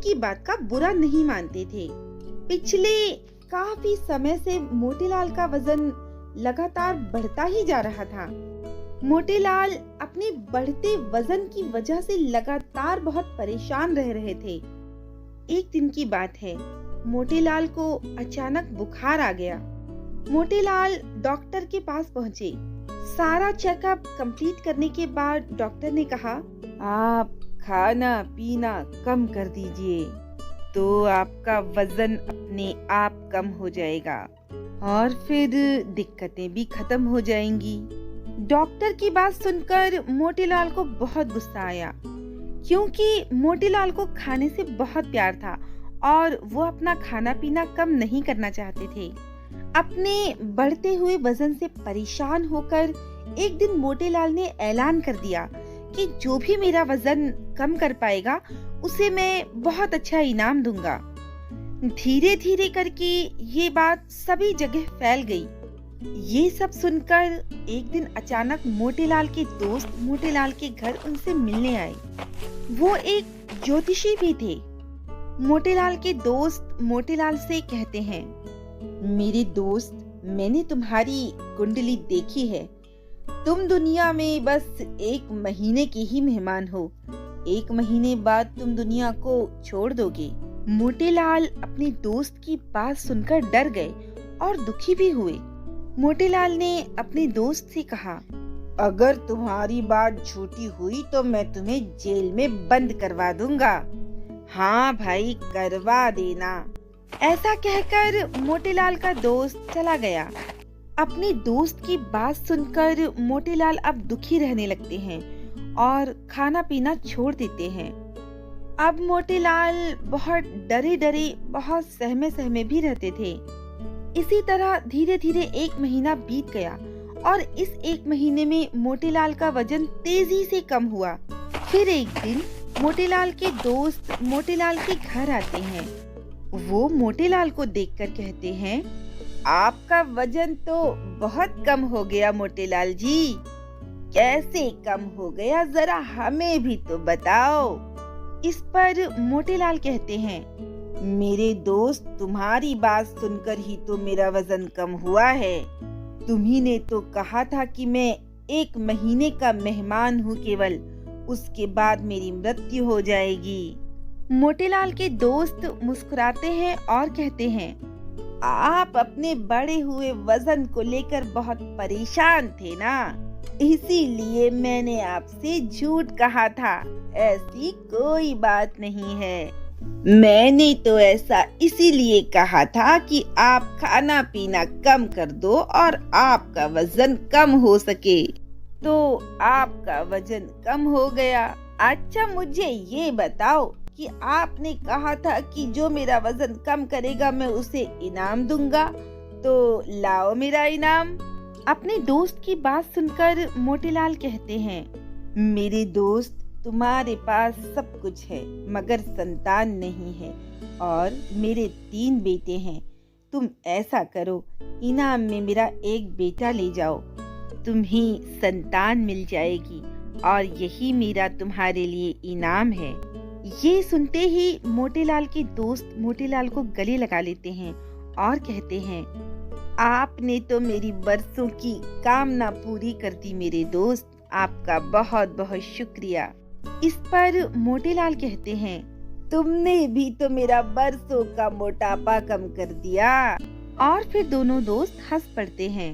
की बात का बुरा नहीं मानते थे। पिछले काफी समय से मोतीलाल का वजन लगातार बढ़ता ही जा रहा था। मोतीलाल अपने बढ़ते वजन की वजह से लगातार बहुत परेशान रह रहे थे। एक दिन की बात है, मोतीलाल को अचानक बुखार आ गया। मोतीलाल डॉक्टर के पास पहुंचे। सारा चेकअप कंप्लीट करने के बाद डॉक्टर ने कहा, आप खाना पीना कम कर दीजिए तो आपका वजन अपने आप कम हो जाएगा और फिर दिक्कतें भी खत्म हो जाएंगी। डॉक्टर की बात सुनकर मोतीलाल को बहुत गुस्सा आया, क्योंकि मोतीलाल को खाने से बहुत प्यार था और वो अपना खाना पीना कम नहीं करना चाहते थे। अपने बढ़ते हुए वजन से परेशान होकर एक दिन मोतीलाल ने ऐलान कर दिया कि जो भी मेरा वजन कम कर पाएगा उसे मैं बहुत अच्छा इनाम दूंगा। धीरे धीरे करके ये बात सभी जगह फैल गई। ये सब सुनकर एक दिन अचानक मोतीलाल के दोस्त मोतीलाल के घर उनसे मिलने आए। वो एक ज्योतिषी भी थे। मोतीलाल के दोस्त मोतीलाल से कहते हैं, मेरे दोस्त, मैंने तुम्हारी कुंडली देखी है। तुम दुनिया में बस 1 महीने के ही मेहमान हो। 1 महीने बाद तुम दुनिया को छोड़ दोगे। मोतीलाल अपने दोस्त की बात सुनकर डर गए और दुखी भी हुए। मोतीलाल ने अपने दोस्त से कहा, अगर तुम्हारी बात झूठी हुई तो मैं तुम्हें जेल में बंद करवा दूंगा। हाँ भाई, करवा देना। ऐसा कहकर मोतीलाल का दोस्त चला गया। अपने दोस्त की बात सुनकर मोतीलाल अब दुखी रहने लगते हैं और खाना पीना छोड़ देते हैं। अब मोतीलाल बहुत डरे डरे, बहुत सहमे सहमे भी रहते थे। इसी तरह धीरे धीरे 1 महीना बीत गया और इस 1 महीने में मोतीलाल का वजन तेजी से कम हुआ। फिर एक दिन मोतीलाल के दोस्त मोतीलाल के घर आते हैं। वो मोतीलाल को देखकर कहते हैं, आपका वजन तो बहुत कम हो गया मोतीलाल जी। कैसे कम हो गया, जरा हमें भी तो बताओ। इस पर मोतीलाल कहते हैं, मेरे दोस्त, तुम्हारी बात सुनकर ही तो मेरा वजन कम हुआ है। तुम्ही ने तो कहा था कि मैं 1 महीने का मेहमान हूँ केवल, उसके बाद मेरी मृत्यु हो जाएगी। मोतीलाल के दोस्त मुस्कुराते हैं और कहते हैं, आप अपने बढ़े हुए वजन को लेकर बहुत परेशान थे ना, इसीलिए मैंने आपसे झूठ कहा था। ऐसी कोई बात नहीं है। मैंने तो ऐसा इसीलिए कहा था कि आप खाना पीना कम कर दो और आपका वजन कम हो सके। तो आपका वजन कम हो गया। अच्छा, मुझे ये बताओ कि आपने कहा था कि जो मेरा वजन कम करेगा मैं उसे इनाम दूंगा, तो लाओ मेरा इनाम। अपने दोस्त की बात सुनकर मोतीलाल कहते हैं, मेरे दोस्त, तुम्हारे पास सब कुछ है मगर संतान नहीं है और मेरे 3 बेटे हैं। तुम ऐसा करो, इनाम में मेरा 1 बेटा ले जाओ, तुम्हें संतान मिल जाएगी और यही मेरा तुम्हारे लिए इनाम है। ये सुनते ही मोतीलाल के दोस्त मोतीलाल को गले लगा लेते हैं और कहते हैं, आपने तो मेरी बरसों की कामना पूरी कर दी मेरे दोस्त, आपका बहुत बहुत शुक्रिया। इस पर मोतीलाल कहते हैं, तुमने भी तो मेरा बरसों का मोटापा कम कर दिया। और फिर दोनों दोस्त हंस पड़ते हैं।